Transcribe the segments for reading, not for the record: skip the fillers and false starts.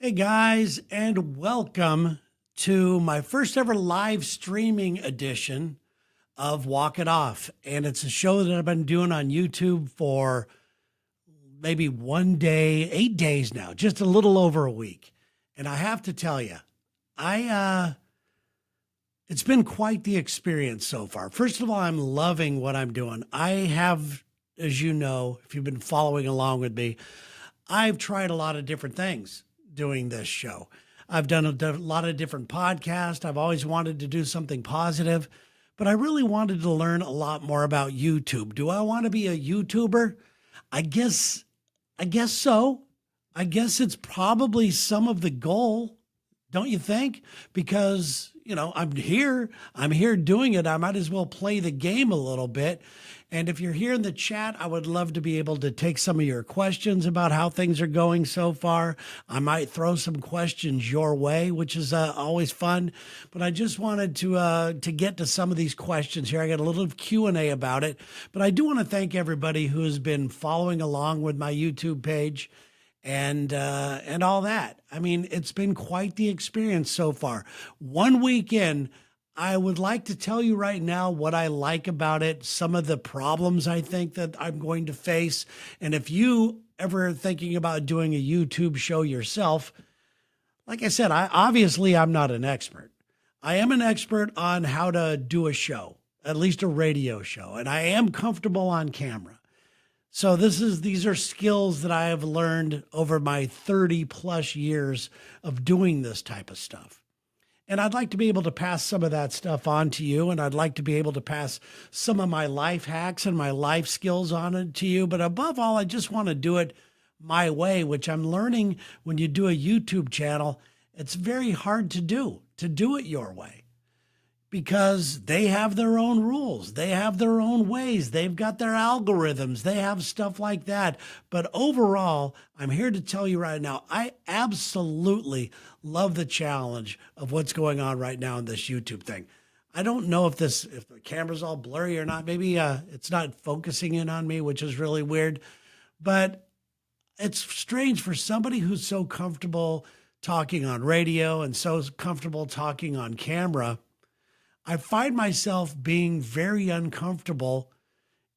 Hey guys, and welcome to my first ever live streaming edition of Walk It Off. And it's a show that I've been doing on YouTube for maybe one day, 8 days now, just a little over a week. And I have to tell you, I it's been quite the experience so far. First of all, I'm loving what I'm doing. I have, as you know, if you've been following along with me, I've tried a lot of different things doing this show. I've done a lot of different podcasts. I've always wanted to do something positive, but I really wanted to learn a lot more about YouTube. Do I want to be a YouTuber? I guess I guess so. I guess it's probably some of the goal, don't you think? Because, I'm here doing it. I might as well play the game a little bit. And if you're here in the chat, I would love to be able to take some of your questions about how things are going so far. I might throw some questions your way, which is always fun. But I just wanted to get to some of these questions here. I got a little Q&A about it, but I do want to thank everybody who has been following along with my YouTube page and all that. I mean, it's been quite the experience so far. 1 week in, I would like to tell you right now what I like about it, some of the problems I think that I'm going to face. And if you ever thinking about doing a YouTube show yourself, like I said, I'm not an expert. I am an expert on how to do a show, at least a radio show, and I am comfortable on camera. So these are skills that I have learned over my 30 plus years of doing this type of stuff. And I'd like to be able to pass some of that stuff on to you. And I'd like to be able to pass some of my life hacks and my life skills on it to you. But above all, I just want to do it my way, which I'm learning when you do a YouTube channel. It's very hard to do it your way, because they have their own rules. They have their own ways. They've got their algorithms. They have stuff like that. But overall, I'm here to tell you right now, I absolutely love the challenge of what's going on right now in this YouTube thing. I don't know if the camera's all blurry or not. Maybe it's not focusing in on me, which is really weird. But it's strange for somebody who's so comfortable talking on radio and so comfortable talking on camera. I find myself being very uncomfortable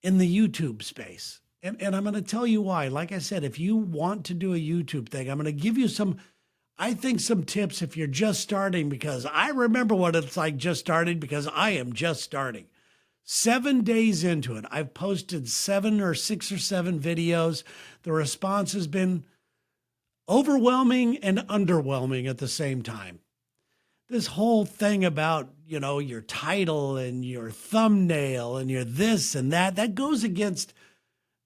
in the YouTube space. And I'm going to tell you why. Like I said, if you want to do a YouTube thing, I'm going to give you some tips if you're just starting, because I remember what it's like just starting, because I am just starting. 7 days into it, I've posted 6 or 7 videos. The response has been overwhelming and underwhelming at the same time. This whole thing about, your title and your thumbnail and your this and that goes against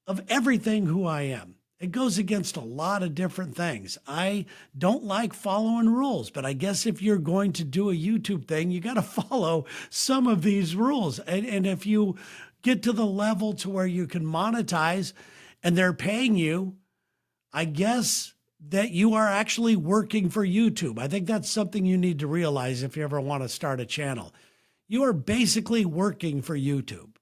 of everything who I am. It goes against a lot of different things. I don't like following rules, but I guess if you're going to do a YouTube thing, you got to follow some of these rules. And if you get to the level to where you can monetize and they're paying you, I guess that you are actually working for YouTube. I think that's something you need to realize if you ever want to start a channel. You are basically working for YouTube.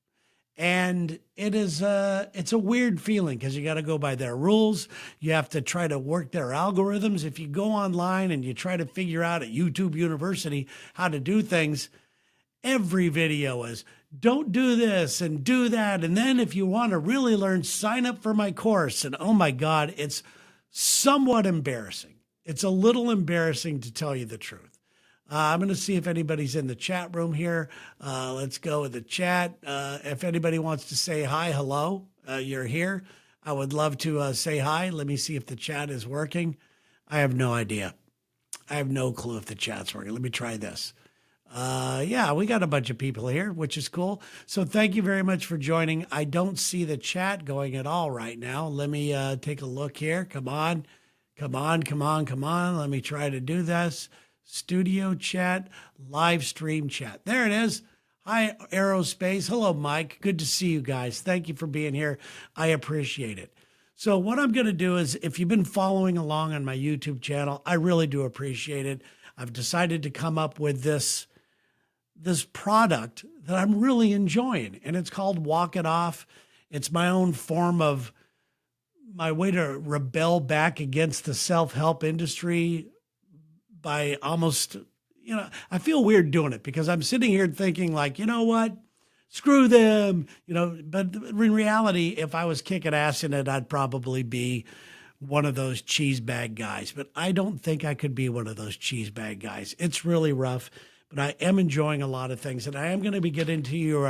And it's a weird feeling, because you got to go by their rules. You have to try to work their algorithms. If you go online and you try to figure out at YouTube University how to do things, every video is, don't do this and do that. And then if you want to really learn, sign up for my course. And oh my God, it's somewhat embarrassing. It's a little embarrassing, to tell you the truth. I'm going to see if anybody's in the chat room here. Let's go with the chat. If anybody wants to say hi, hello, you're here. I would love to say hi. Let me see if the chat is working. I have no idea. I have no clue if the chat's working. Let me try this. Yeah, we got a bunch of people here, which is cool. So thank you very much for joining. I don't see the chat going at all right now. Let me take a look here. Come on. Let me try to do this. Studio chat, live stream chat. There it is. Hi, Aerospace. Hello, Mike. Good to see you guys. Thank you for being here. I appreciate it. So what I'm going to do is, if you've been following along on my YouTube channel, I really do appreciate it. I've decided to come up with this product that I'm really enjoying, and it's called Walk It Off. It's my own form of my way to rebel back against the self-help industry by almost, I feel weird doing it because I'm sitting here thinking like, you know what? Screw them, but in reality, if I was kicking ass in it, I'd probably be one of those cheese bag guys, but I don't think I could be one of those cheese bag guys. It's really rough, but I am enjoying a lot of things, and I am going to be getting into your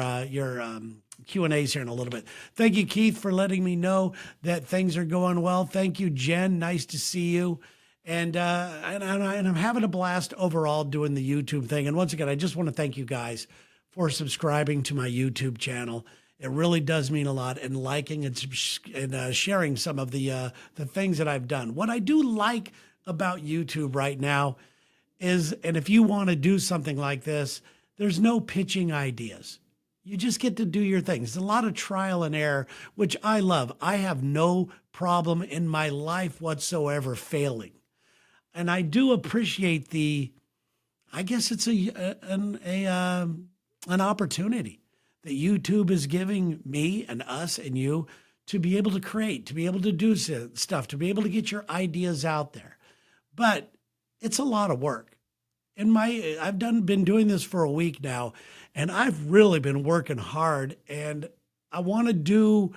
Q&As here in a little bit. Thank you, Keith, for letting me know that things are going well. Thank you, Jen. Nice to see you. And I'm having a blast overall doing the YouTube thing. And once again, I just want to thank you guys for subscribing to my YouTube channel. It really does mean a lot, and liking and sharing some of the things that I've done. What I do like about YouTube right now is, and if you want to do something like this, there's no pitching ideas. You just get to do your things. There's a lot of trial and error, which I love. I have no problem in my life whatsoever failing. And I do appreciate I guess it's an opportunity that YouTube is giving me and us and you to be able to create, to be able to do stuff, to be able to get your ideas out there. But it's a lot of work. I've been doing this for a week now, and I've really been working hard, and I want to do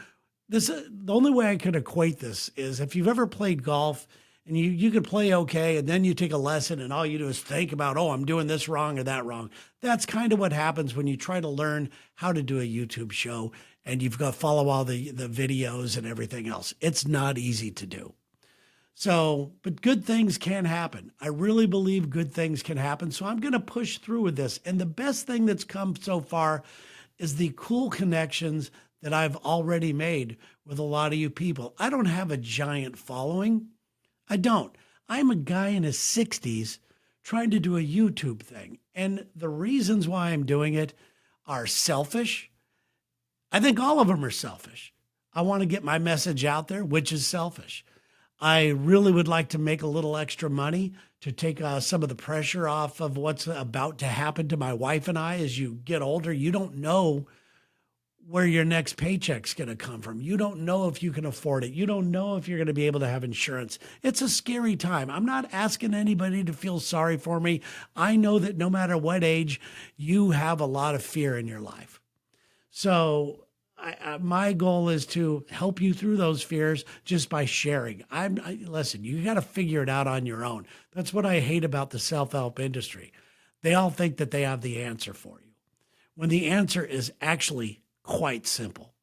this. The only way I could equate this is if you've ever played golf and you could play okay, and then you take a lesson and all you do is think about, oh, I'm doing this wrong or that wrong. That's kind of what happens when you try to learn how to do a YouTube show and you've got to follow all the videos and everything else. It's not easy to do. So, but good things can happen. I really believe good things can happen. So I'm going to push through with this. And the best thing that's come so far is the cool connections that I've already made with a lot of you people. I don't have a giant following. I don't. I'm a guy in his 60s trying to do a YouTube thing. And the reasons why I'm doing it are selfish. I think all of them are selfish. I want to get my message out there, which is selfish. I really would like to make a little extra money to take some of the pressure off of what's about to happen to my wife and I. As you get older, you don't know where your next paycheck's going to come from. You don't know if you can afford it. You don't know if you're going to be able to have insurance. It's a scary time. I'm not asking anybody to feel sorry for me. I know that no matter what age, you have a lot of fear in your life. So my goal is to help you through those fears just by sharing. Listen, you got to figure it out on your own. That's what I hate about the self-help industry. They all think that they have the answer for you, when the answer is actually quite simple.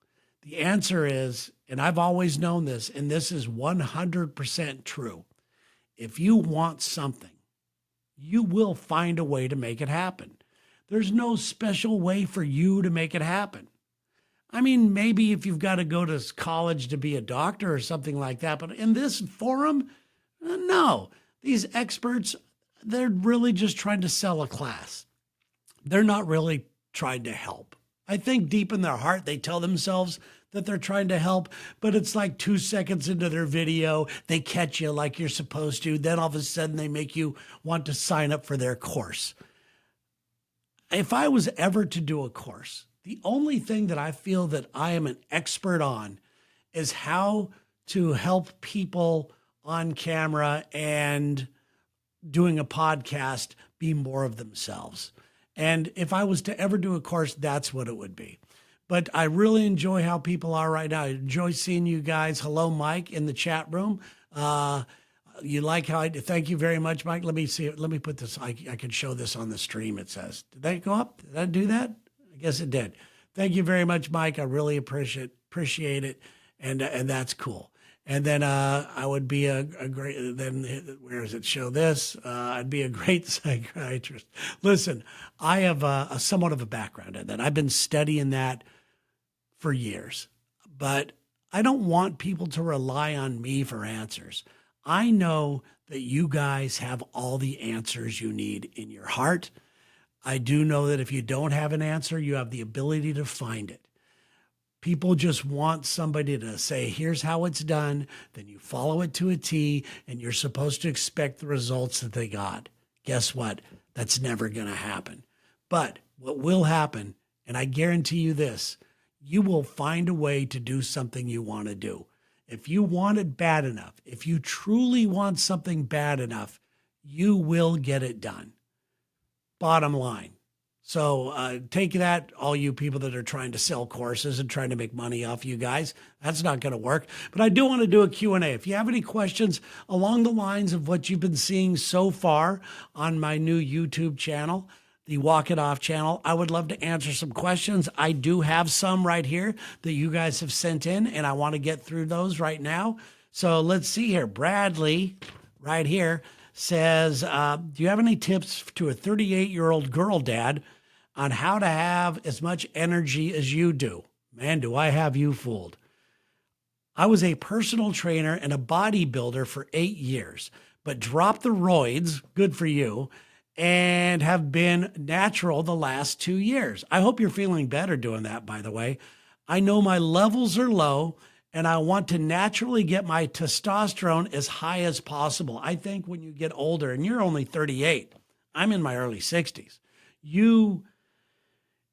The answer is, and I've always known this, and this is 100% true. If you want something, you will find a way to make it happen. There's no special way for you to make it happen. I mean, maybe if you've got to go to college to be a doctor or something like that, but in this forum, no. These experts, they're really just trying to sell a class. They're not really trying to help. I think deep in their heart, they tell themselves that they're trying to help, but it's like 2 seconds into their video, they catch you like you're supposed to. Then all of a sudden they make you want to sign up for their course. If I was ever to do a course, the only thing that I feel that I am an expert on is how to help people on camera and doing a podcast be more of themselves. And if I was to ever do a course, that's what it would be. But I really enjoy how people are right now. I enjoy seeing you guys. Hello, Mike, in the chat room. You like how thank you very much, Mike. Let me see. Let me put this. I can show this on the stream, it says. Did that go up? Did I do that? I guess it did. Thank you very much, Mike. I really appreciate it. And that's cool. And then I would be a great, then where does it show this? I'd be a great psychiatrist. Listen, I have a somewhat of a background in that. I've been studying that for years, but I don't want people to rely on me for answers. I know that you guys have all the answers you need in your heart. I do know that if you don't have an answer, you have the ability to find it. People just want somebody to say, here's how it's done. Then you follow it to a T, and you're supposed to expect the results that they got. Guess what? That's never going to happen. But what will happen, and I guarantee you this, you will find a way to do something you want to do. If you want it bad enough, if you truly want something bad enough, you will get it done. Bottom line. So take that, all you people that are trying to sell courses and trying to make money off you guys. That's not going to work. But I do want to do a Q&A. If you have any questions along the lines of what you've been seeing so far on my new YouTube channel, the Walk It Off channel, I would love to answer some questions. I do have some right here that you guys have sent in, and I want to get through those right now. So let's see here. Bradley, right here, says, do you have any tips to a 38-year-old girl dad on how to have as much energy as you do? Man, do I have you fooled. I was a personal trainer and a bodybuilder for 8 years, but dropped the roids, good for you, and have been natural the last 2 years. I hope you're feeling better doing that, by the way. I know my levels are low, and I want to naturally get my testosterone as high as possible. I think when you get older, and you're only 38, I'm in my early 60s,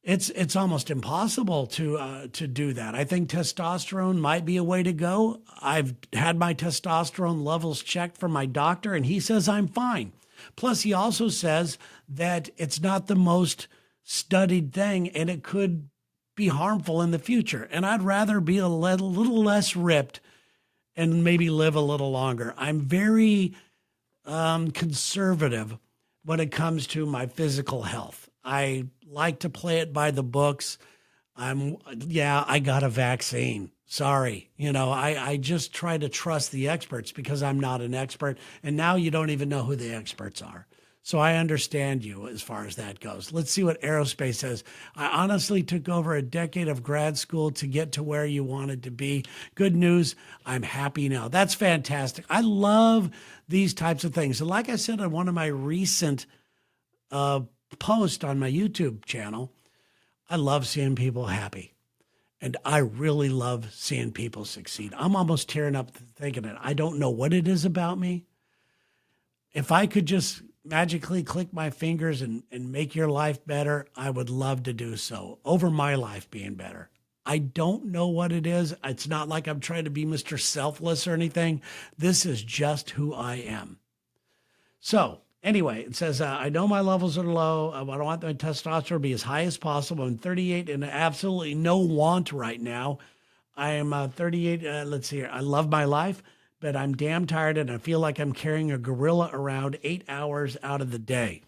it's almost impossible to do that. I think testosterone might be a way to go. I've had my testosterone levels checked from my doctor, and he says I'm fine. Plus, he also says that it's not the most studied thing, and it could be harmful in the future. And I'd rather be a little less ripped and maybe live a little longer. I'm very conservative when it comes to my physical health. I like to play it by the books. I got a vaccine. Sorry. I just try to trust the experts because I'm not an expert. And now you don't even know who the experts are. So I understand you as far as that goes. Let's see what Aerospace says. I honestly took over a decade of grad school to get to where you wanted to be. Good news. I'm happy now. That's fantastic. I love these types of things. And like I said on one of my recent posts on my YouTube channel, I love seeing people happy. And I really love seeing people succeed. I'm almost tearing up thinking it. I don't know what it is about me. If I could just magically click my fingers and make your life better, I would love to do so over my life being better. I don't know what it is. It's not like I'm trying to be Mr. Selfless or anything. This is just who I am. So anyway, it says, I know my levels are low. I want my testosterone to be as high as possible. I'm 38 and absolutely no want right now. I am 38. Let's see here. I love my life, but I'm damn tired and I feel like I'm carrying a gorilla around 8 hours out of the day.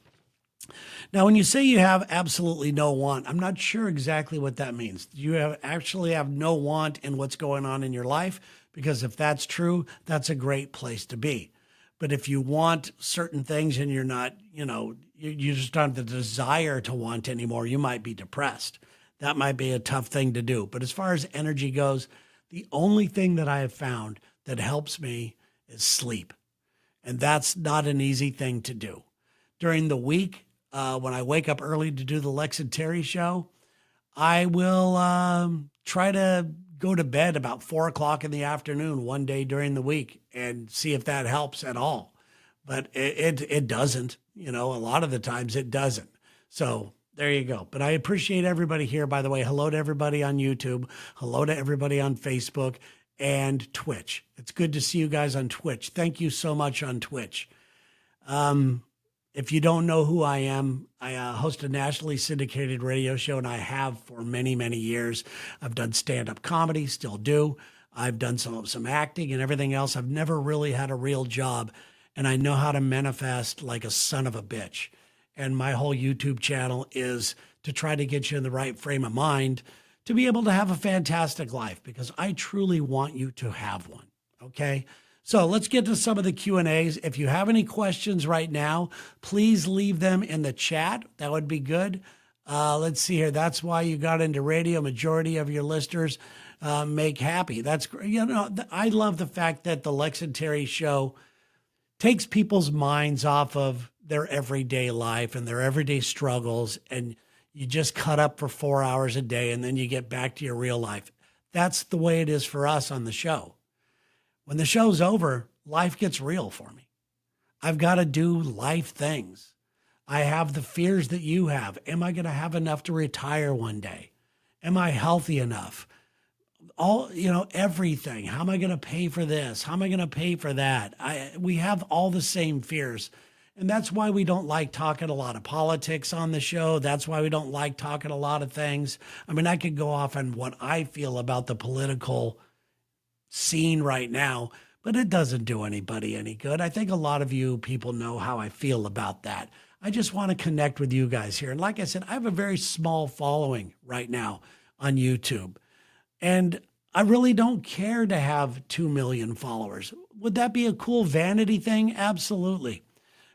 Now, when you say you have absolutely no want, I'm not sure exactly what that means. Do you actually have no want in what's going on in your life? Because if that's true, that's a great place to be. But if you want certain things and you're not, you just don't have the desire to want anymore, you might be depressed. That might be a tough thing to do. But as far as energy goes, the only thing that I have found that helps me is sleep. And that's not an easy thing to do. During the week, when I wake up early to do the Lex and Terry show, I will try to go to bed about 4 o'clock in the afternoon one day during the week and see if that helps at all. But it doesn't, a lot of the times it doesn't. So there you go. But I appreciate everybody here, by the way. Hello to everybody on YouTube. Hello to everybody on Facebook and Twitch. It's good to see you guys on Twitch. Thank you so much on Twitch. If you don't know who I am, I host a nationally syndicated radio show, and I have for many, many years. I've done stand-up comedy, still do. I've done some acting and everything else. I've never really had a real job, and I know how to manifest like a son of a bitch. And my whole YouTube channel is to try to get you in the right frame of mind to be able to have a fantastic life, because I truly want you to have one, okay? So let's get to some of the Q&As. If you have any questions right now, please leave them in the chat. That would be good. Let's see here. That's why you got into radio. Majority of your listeners make happy. That's great. I love the fact that the Lex and Terry show takes people's minds off of their everyday life and their everyday struggles, and you just cut up for 4 hours a day and then you get back to your real life. That's the way it is for us on the show. When the show's over, life gets real for me. I've got to do life things. I have the fears that you have. Am I going to have enough to retire one day? Am I healthy enough? all, everything. How am I going to pay for this? How am I going to pay for that? We have all the same fears. And that's why we don't like talking a lot of politics on the show. That's why we don't like talking a lot of things. I mean, I could go off on what I feel about the political scene right now, but it doesn't do anybody any good. I think a lot of you people know how I feel about that. I just want to connect with you guys here. And like I said, I have a very small following right now on YouTube. And I really don't care to have 2 million followers. Would that be a cool vanity thing? Absolutely.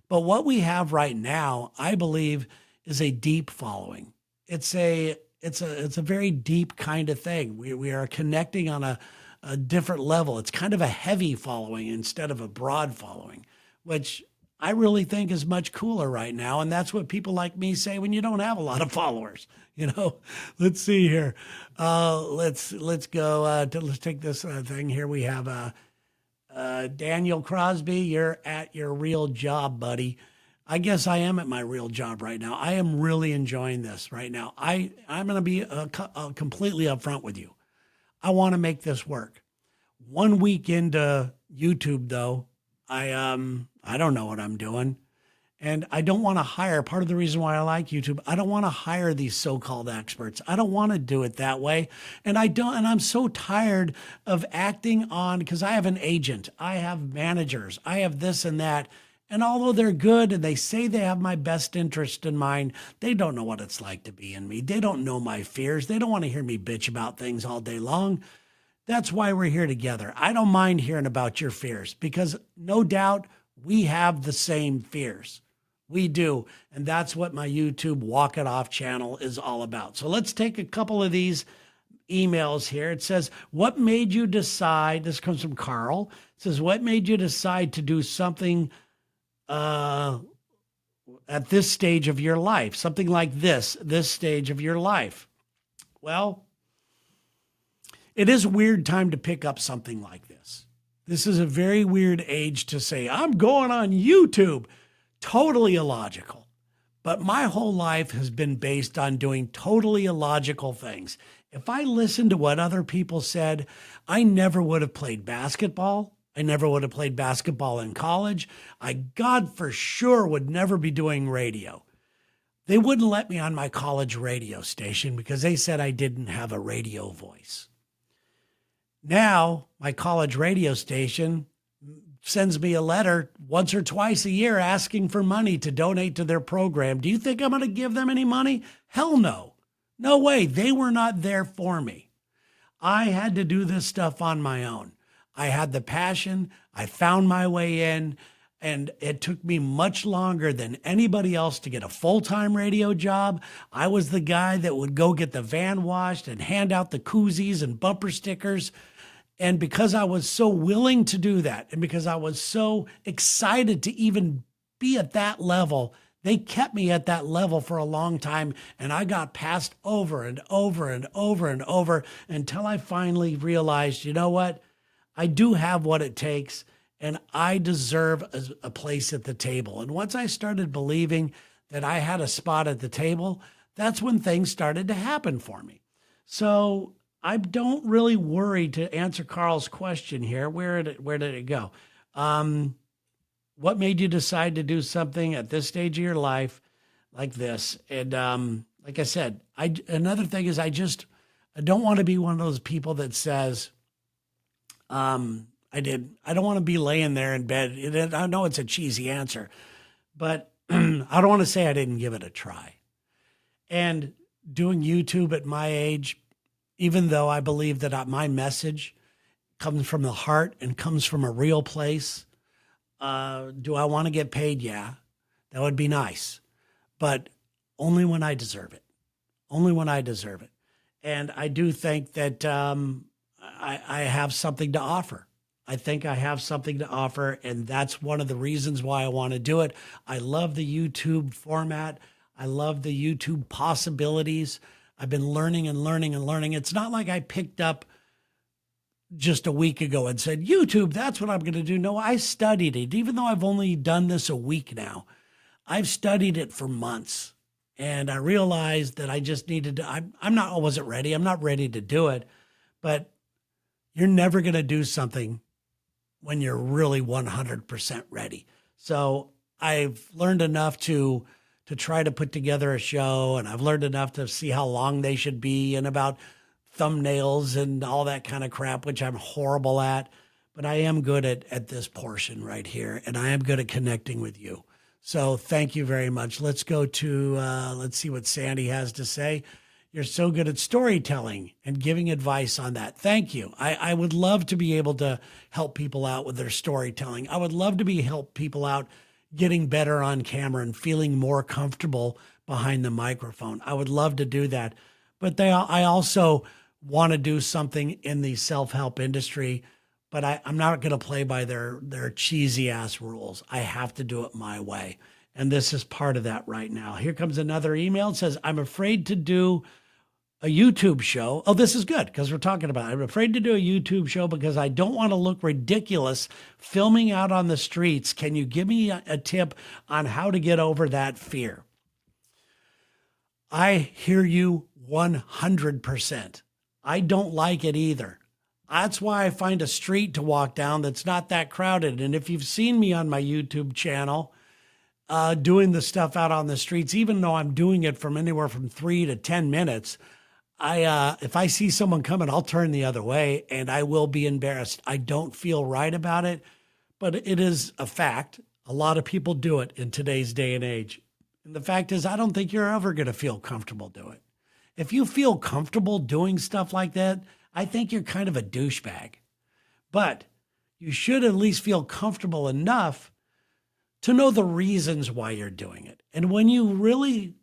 But what we have right now, I believe, is a deep following. It's a very deep kind of thing. We are connecting on a different level. It's kind of a heavy following instead of a broad following, which I really think is much cooler right now. And that's what people like me say when you don't have a lot of followers. Let's see here. Let's go. Let's take this thing here. We have Daniel Crosby. You're at your real job, buddy. I guess I am at my real job right now. I am really enjoying this right now. I'm going to be completely upfront with you. I want to make this work. 1 week into YouTube, though, I don't know what I'm doing. And I don't want to hire, part of the reason why I like YouTube, I don't want to hire these so-called experts. I don't want to do it that way. And I'm so tired of acting on, because I have an agent, I have managers, I have this and that. And although they're good and they say they have my best interest in mind, they don't know what it's like to be in me. They don't know my fears. They don't want to hear me bitch about things all day long. That's why we're here together. I don't mind hearing about your fears, because no doubt we have the same fears. We do. And that's what my YouTube Walk It Off channel is all about. So let's take a couple of these emails here. It says, what made you decide, this comes from Carl, it says, what made you decide to do something at this stage of your life? Something like this stage of your life. Well, it is a weird time to pick up something like this. This is a very weird age to say, I'm going on YouTube. Totally illogical. But my whole life has been based on doing totally illogical things. If I listened to what other people said, I never would have played basketball. I never would have played basketball in college. God for sure would never be doing radio. They wouldn't let me on my college radio station because they said I didn't have a radio voice. Now, my college radio station sends me a letter once or twice a year asking for money to donate to their program. Do you think I'm going to give them any money? Hell no. No way. They were not there for me. I had to do this stuff on my own. I had the passion. I found my way in, and it took me much longer than anybody else to get a full-time radio job. I was the guy that would go get the van washed and hand out the koozies and bumper stickers. And because I was so willing to do that, and because I was so excited to even be at that level, they kept me at that level for a long time. And I got passed over and over and over and over until I finally realized, you know what? I do have what it takes, and I deserve a place at the table. And once I started believing that I had a spot at the table, that's when things started to happen for me. So I don't really worry, to answer Carl's question here. Where did it go? What made you decide to do something at this stage of your life like this? And like I said, another thing is I don't want to be one of those people that says, I don't want to be laying there in bed. I know it's a cheesy answer, but I don't want to say I didn't give it a try. And doing YouTube at my age, even though I believe that my message comes from the heart and comes from a real place, do I want to get paid? Yeah, that would be nice, but only when I deserve it. Only when I deserve it. And I do think that I have something to offer. I think I have something to offer, and that's one of the reasons why I want to do it. I love the YouTube format. I love the YouTube possibilities. I've been learning and learning and learning. It's not like I picked up just a week ago and said, YouTube, that's what I'm going to do. No, I studied it. Even though I've only done this a week now, I've studied it for months. And I realized that I just needed to, I wasn't ready. I'm not ready to do it. But you're never going to do something when you're really 100% ready. So I've learned enough to try to put together a show, and I've learned enough to see how long they should be and about thumbnails and all that kind of crap, which I'm horrible at. But I am good at this portion right here, and I am good at connecting with you. So thank you very much. Let's go to, let's see what Sandy has to say. You're so good at storytelling and giving advice on that. Thank you. I would love to be able to help people out with their storytelling. I would love to help people out getting better on camera and feeling more comfortable behind the microphone. I would love to do that. But I also want to do something in the self-help industry, but I'm not going to play by their cheesy ass rules. I have to do it my way. And this is part of that right now. Here comes another email. It says, I'm afraid to do a YouTube show. Oh, this is good because we're talking about it. I'm afraid to do a YouTube show because I don't want to look ridiculous filming out on the streets. Can you give me a tip on how to get over that fear? I hear you 100%. I don't like it either. That's why I find a street to walk down that's not that crowded. And if you've seen me on my YouTube channel, doing the stuff out on the streets, even though I'm doing it from anywhere from 3 to 10 minutes, if I see someone coming, I'll turn the other way and I will be embarrassed. I don't feel right about it, but it is a fact. A lot of people do it in today's day and age. And the fact is, I don't think you're ever going to feel comfortable doing it. If you feel comfortable doing stuff like that, I think you're kind of a douchebag. But you should at least feel comfortable enough to know the reasons why you're doing it. And when you really,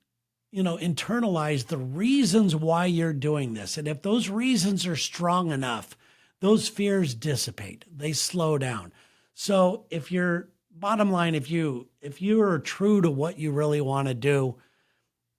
internalize the reasons why you're doing this, and if those reasons are strong enough, those fears dissipate. They slow down. So if you're, bottom line, if you are true to what you really want to do,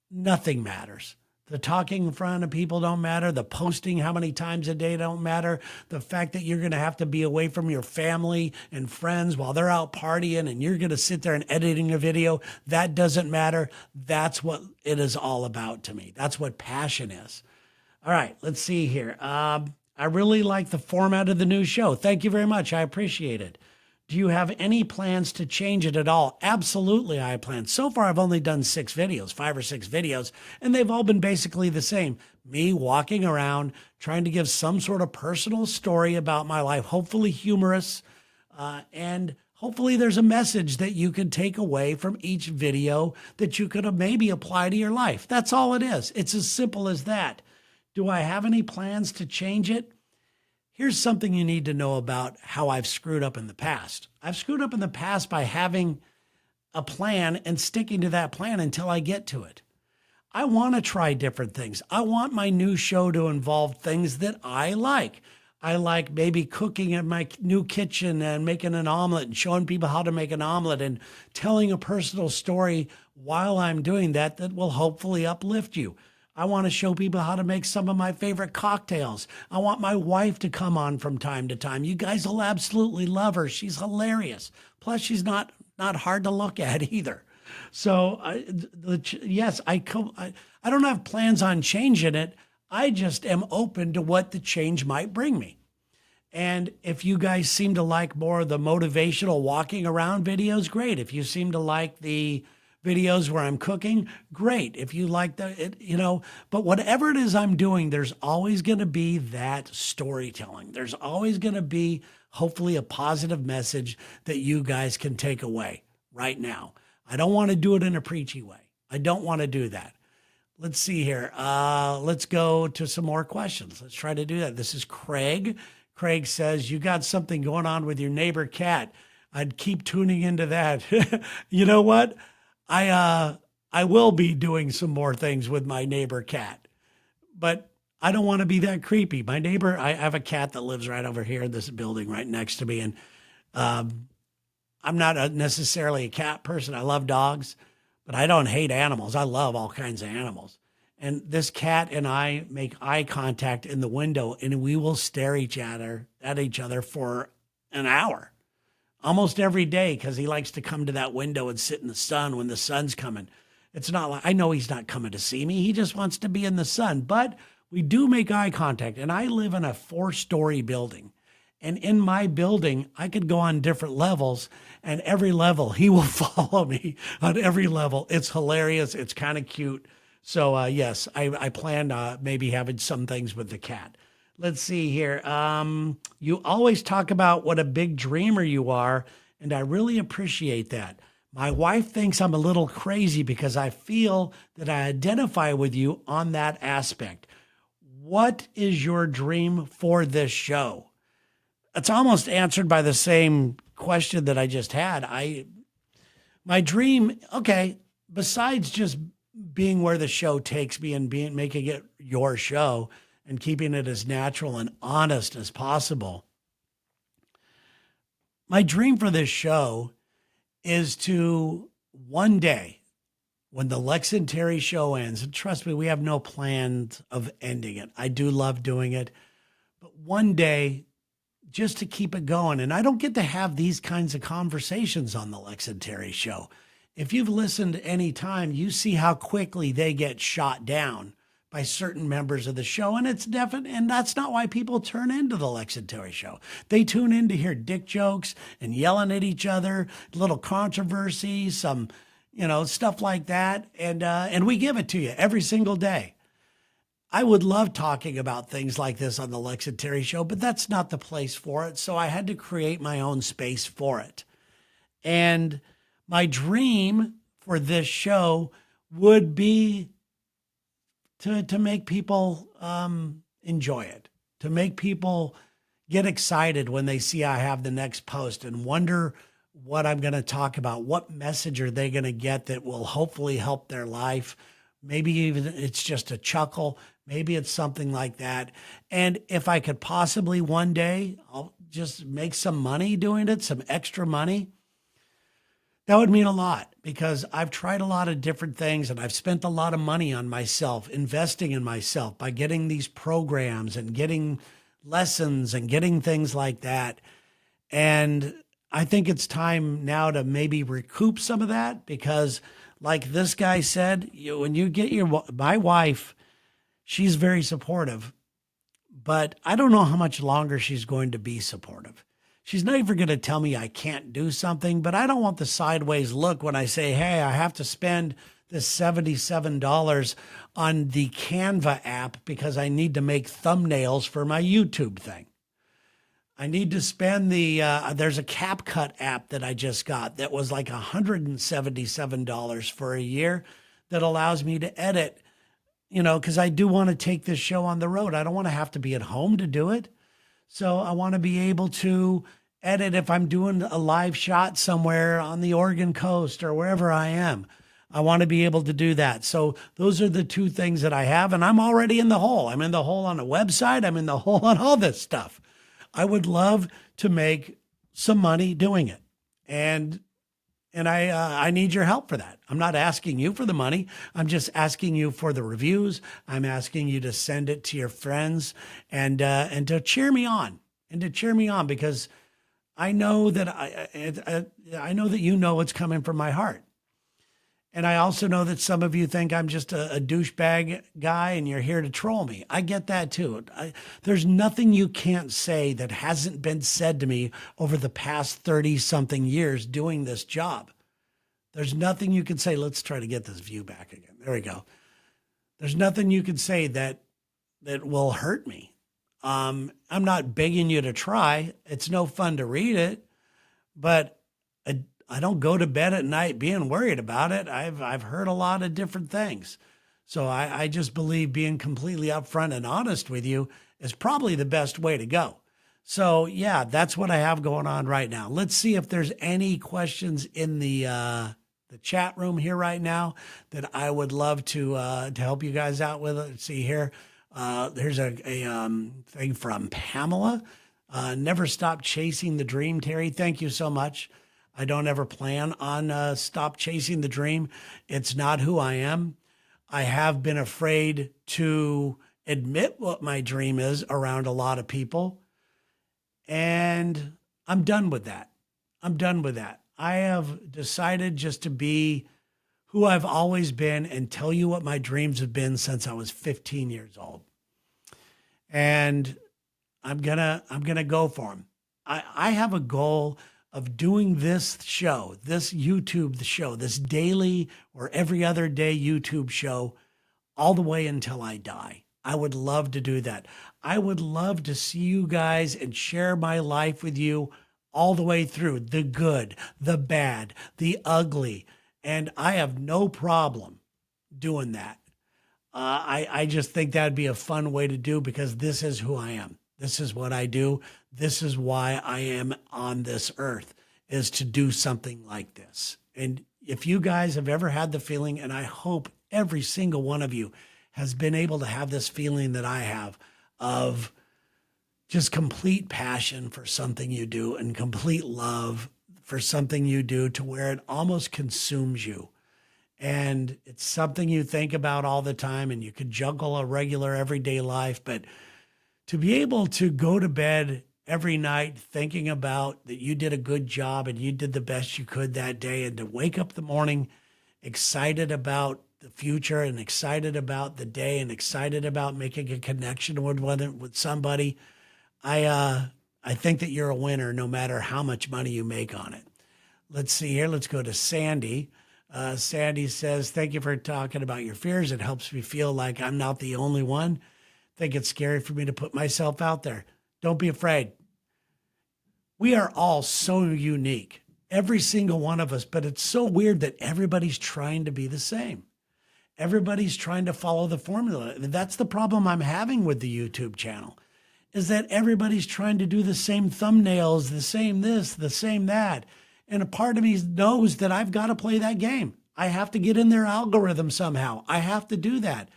nothing matters. The talking in front of people don't matter. The posting how many times a day don't matter. The fact that you're going to have to be away from your family and friends while they're out partying and you're going to sit there and editing a video, that doesn't matter. That's what it is all about to me. That's what passion is. All right, let's see here. I really like the format of the new show. Thank you very much. I appreciate it. Do you have any plans to change it at all? Absolutely, I have plans. So far, I've only done 5 or 6 videos, and they've all been basically the same. Me walking around, trying to give some sort of personal story about my life, hopefully humorous, and hopefully there's a message that you can take away from each video that you could maybe apply to your life. That's all it is. It's as simple as that. Do I have any plans to change it? Here's something you need to know about how I've screwed up in the past. I've screwed up in the past by having a plan and sticking to that plan until I get to it. I want to try different things. I want my new show to involve things that I like. I like maybe cooking in my new kitchen and making an omelet and showing people how to make an omelet and telling a personal story while I'm doing that will hopefully uplift you. I want to show people how to make some of my favorite cocktails. I want my wife to come on from time to time. You guys will absolutely love her. She's hilarious. Plus, she's not hard to look at either. So, yes, I don't have plans on changing it. I just am open to what the change might bring me. And if you guys seem to like more of the motivational walking around videos, great. If you seem to like the videos where I'm cooking, great. If you like but whatever it is I'm doing, there's always going to be that storytelling. There's always going to be hopefully a positive message that you guys can take away right now. I don't want to do it in a preachy way. I don't want to do that. Let's see here. Let's go to some more questions. Let's try to do that. This is Craig. Craig says, you got something going on with your neighbor cat. I'd keep tuning into that. You know what? I will be doing some more things with my neighbor cat, but I don't want to be that creepy. My neighbor, I have a cat that lives right over here in this building right next to me. And I'm not necessarily a cat person. I love dogs, but I don't hate animals. I love all kinds of animals. And this cat and I make eye contact in the window and we will stare at each other for an hour. Almost every day, because he likes to come to that window and sit in the sun when the sun's coming. It's not like, I know he's not coming to see me. He just wants to be in the sun. But we do make eye contact. And I live in a 4-story building. And in my building, I could go on different levels, and every level, he will follow me on every level. It's hilarious. It's kind of cute. So yes, I plan maybe having some things with the cat. Let's see here. You always talk about what a big dreamer you are, and I really appreciate that. My wife thinks I'm a little crazy because I feel that I identify with you on that aspect. What is your dream for this show? It's almost answered by the same question that I just had. My dream, okay, besides just being where the show takes me and making it your show and keeping it as natural and honest as possible, my dream for this show is to one day, when the Lex and Terry show ends, and trust me, we have no plans of ending it. I do love doing it, but one day, just to keep it going. And I don't get to have these kinds of conversations on the Lex and Terry show. If you've listened any time, you see how quickly they get shot down by certain members of the show. And it's definite. And that's not why people turn into the Lex and Terry show. They tune in to hear dick jokes and yelling at each other, little controversy, some, stuff like that. And we give it to you every single day. I would love talking about things like this on the Lex and Terry show, but that's not the place for it. So I had to create my own space for it. And my dream for this show would be to make people enjoy it, to make people get excited when they see I have the next post and wonder what I'm going to talk about. What message are they going to get that will hopefully help their life? Maybe even it's just a chuckle. Maybe it's something like that. And if I could possibly one day, I'll just make some money doing it, some extra money. That would mean a lot because I've tried a lot of different things and I've spent a lot of money on myself, investing in myself by getting these programs and getting lessons and getting things like that. And I think it's time now to maybe recoup some of that because like this guy said, when you get my wife, she's very supportive, but I don't know how much longer she's going to be supportive. She's not even going to tell me I can't do something, but I don't want the sideways look when I say, hey, I have to spend this $77 on the Canva app because I need to make thumbnails for my YouTube thing. I need to spend there's a CapCut app that I just got that was like $177 for a year that allows me to edit, because I do want to take this show on the road. I don't want to have to be at home to do it. So I want to be able to edit if I'm doing a live shot somewhere on the Oregon coast or wherever I am. I want to be able to do that. So those are the two things that I have, and I'm already in the hole. I'm in the hole on a website. I'm in the hole on all this stuff. I would love to make some money doing it. And I need your help for that. I'm not asking you for the money. I'm just asking you for the reviews. I'm asking you to send it to your friends and to cheer me on because I know that I know that you know what's coming from my heart. And I also know that some of you think I'm just a douchebag guy and you're here to troll me. I get that too. There's nothing you can't say that hasn't been said to me over the past 30-something years doing this job. There's nothing you can say. Let's try to get this view back again. There we go. There's nothing you can say that will hurt me. I'm not begging you to try. It's no fun to read it, but I don't go to bed at night being worried about it. I've heard a lot of different things. So I just believe being completely upfront and honest with you is probably the best way to go. So yeah, that's what I have going on right now. Let's see if there's any questions in the chat room here right now that I would love to help you guys out with. Let's see here. There's a thing from Pamela. Never stop chasing the dream, Terry. Thank you so much. I don't ever plan on stop chasing the dream. It's not who I am. I have been afraid to admit what my dream is around a lot of people. And I'm done with that. I have decided just to be who I've always been and tell you what my dreams have been since I was 15 years old. and I'm gonna go for them. I have a goal of doing this show, this YouTube show, this daily or every other day YouTube show all the way until I die. I would love to do that. I would love to see you guys and share my life with you all the way through the good, the bad, the ugly. And I have no problem doing that. I just think that'd be a fun way to do because this is who I am. This is what I do. This is why I am on this earth, is to do something like this. And if you guys have ever had the feeling, and I hope every single one of you has been able to have this feeling that I have of just complete passion for something you do and complete love for something you do to where it almost consumes you. And it's something you think about all the time and you could juggle a regular everyday life, but to be able to go to bed every night thinking about that you did a good job and you did the best you could that day, and to wake up the morning excited about the future and excited about the day and excited about making a connection with somebody, I think that you're a winner no matter how much money you make on it. Let's see here. Let's go to Sandy. Sandy says, thank you for talking about your fears. It helps me feel like I'm not the only one. I think it's scary for me to put myself out there. Don't be afraid. We are all so unique, every single one of us, but it's so weird that everybody's trying to be the same. Everybody's trying to follow the formula. That's the problem I'm having with the YouTube channel, is that everybody's trying to do the same thumbnails, the same this, the same that. And a part of me knows that I've got to play that game. I have to get in their algorithm somehow. I have to do that.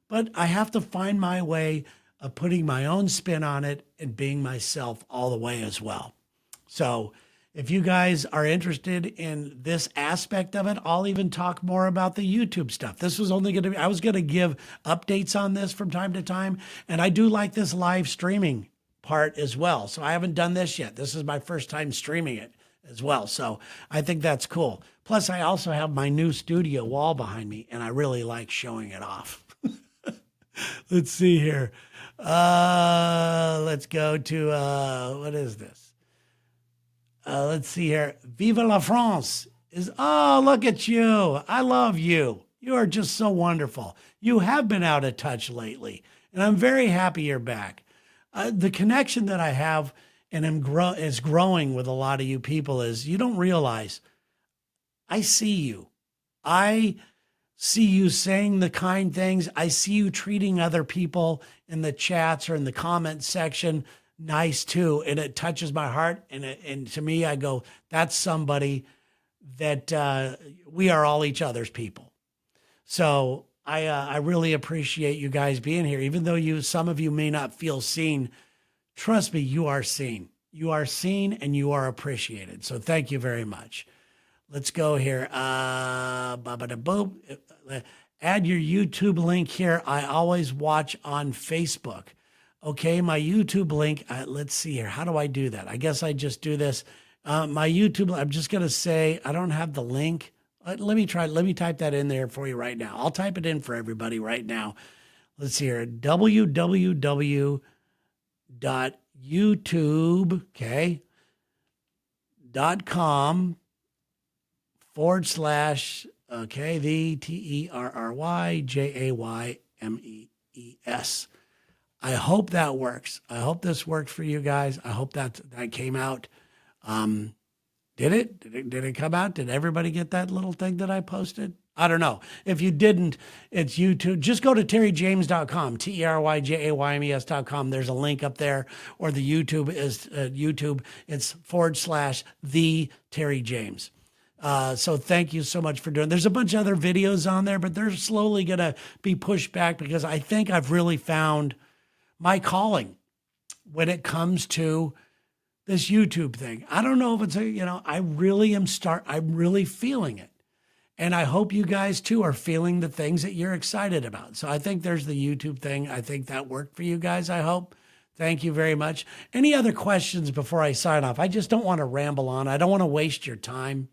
But I have to find my way of putting my own spin on it and being myself all the way as well. So if you guys are interested in this aspect of it, I'll even talk more about the YouTube stuff. This was only going to be, I was going to give updates on this from time to time. And I do like this live streaming part as well. So I haven't done this yet. This is my first time streaming it as well. So I think that's cool. Plus, I also have my new studio wall behind me, and I really like showing it off. Let's see here. Let's go to, what is this? Let's see here. Vive la France is, oh, look at you. I love you. You are just so wonderful. You have been out of touch lately, and I'm very happy you're back. The connection that I have and is growing with a lot of you people is you don't realize I see you. I see you saying the kind things. I see you treating other people in the chats or in the comment section nice too. And it touches my heart. And to me, I go, that's somebody that we are all each other's people. So I really appreciate you guys being here. Even though some of you may not feel seen, trust me, you are seen. You are seen and you are appreciated. So thank you very much. Let's go here. Add your YouTube link here. I always watch on Facebook. Okay, my YouTube link. Let's see here. How do I do that? I guess I just do this. My YouTube, I'm just going to say, I don't have the link. Let me type that in there for you right now. I'll type it in for everybody right now. Let's see here. www.youtube, okay, .com / okay, the TerryJaymes. I hope that works. I hope this works for you guys. I hope that came out. Did it? Did it come out? Did everybody get that little thing that I posted? I don't know. If you didn't, it's YouTube. Just go to terryjaymes.com, TerryJaymes.com. There's a link up there, or the YouTube is YouTube. It's / the Terry Jaymes. So thank you so much for doing. There's a bunch of other videos on there, but they're slowly going to be pushed back because I think I've really found my calling when it comes to this YouTube thing. I don't know if it's I'm really feeling it. And I hope you guys too are feeling the things that you're excited about. So I think there's the YouTube thing. I think that worked for you guys, I hope. Thank you very much. Any other questions before I sign off? I just don't want to ramble on. I don't want to waste your time.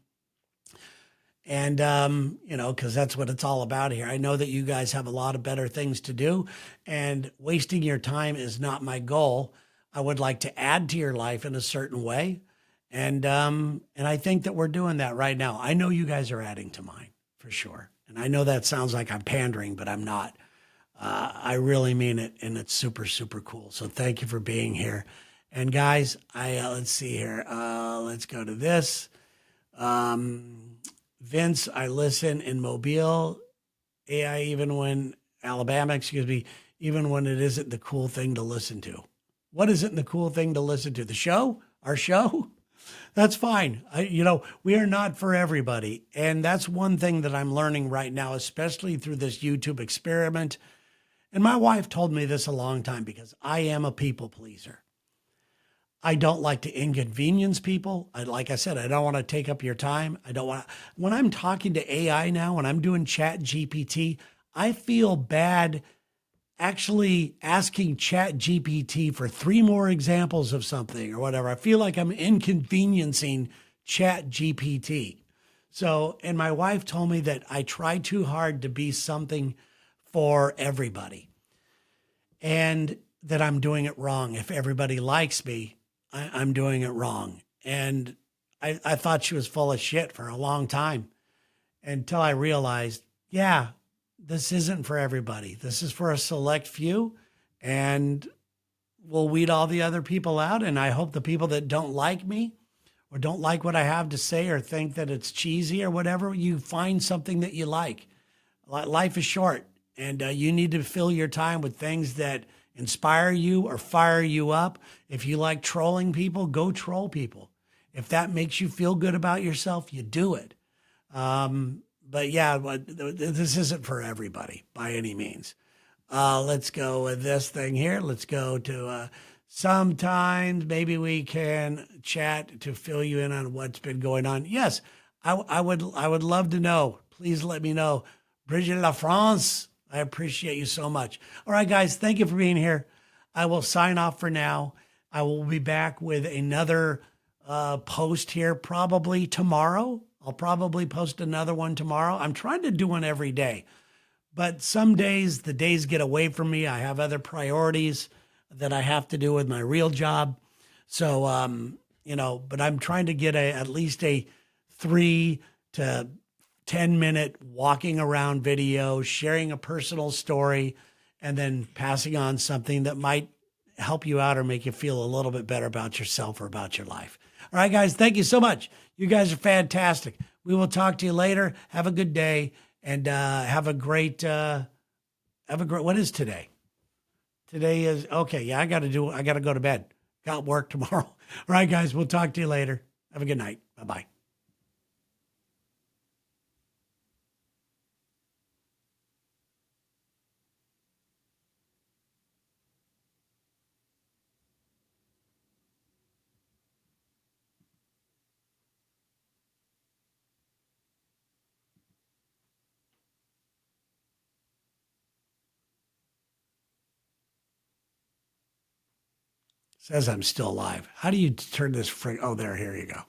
And, because that's what it's all about here. I know that you guys have a lot of better things to do, and wasting your time is not my goal. I would like to add to your life in a certain way. And I think that we're doing that right now. I know you guys are adding to mine for sure. And I know that sounds like I'm pandering, but I'm not. I really mean it, and it's super, super cool. So thank you for being here. And guys, let's see here. Let's go to this. Vince, I listen in Mobile, AI, even when Alabama, excuse me, even when it isn't the cool thing to listen to. What isn't the cool thing to listen to? The show? Our show? That's fine. We are not for everybody. And that's one thing that I'm learning right now, especially through this YouTube experiment. And my wife told me this a long time because I am a people pleaser. I don't like to inconvenience people. Like I said, I don't want to take up your time. I don't want to, when I'm talking to AI now, when I'm doing Chat GPT, I feel bad actually asking Chat GPT for 3 more examples of something or whatever. I feel like I'm inconveniencing Chat GPT. So, and my wife told me that I try too hard to be something for everybody and that I'm doing it wrong. If everybody likes me, I'm doing it wrong. And I thought she was full of shit for a long time until I realized, yeah, this isn't for everybody. This is for a select few, and we'll weed all the other people out. And I hope the people that don't like me or don't like what I have to say or think that it's cheesy or whatever, you find something that you like. Life is short, and you need to fill your time with things that inspire you or fire you up. If you like trolling people, go troll people. If that makes you feel good about yourself, you do it. But yeah, this isn't for everybody by any means. Let's go with this thing here. Let's go to sometimes maybe we can chat to fill you in on what's been going on. Yes, I would love to know. Please let me know. Bridget La France, I appreciate you so much. All right, guys, thank you for being here. I will sign off for now. I will be back with another post here probably tomorrow. I'll probably post another one tomorrow. I'm trying to do one every day, but some days the days get away from me. I have other priorities that I have to do with my real job. So, but I'm trying to get at least a 3 to 10-minute walking around video, sharing a personal story, and then passing on something that might help you out or make you feel a little bit better about yourself or about your life. All right, guys, thank you so much. You guys are fantastic. We will talk to you later. Have a good day, and have a great, what is today? Today is, okay, yeah, I got to go to bed. Got work tomorrow. All right, guys, we'll talk to you later. Have a good night. Bye-bye. Says I'm still alive. How do you turn this? Oh, there, here you go.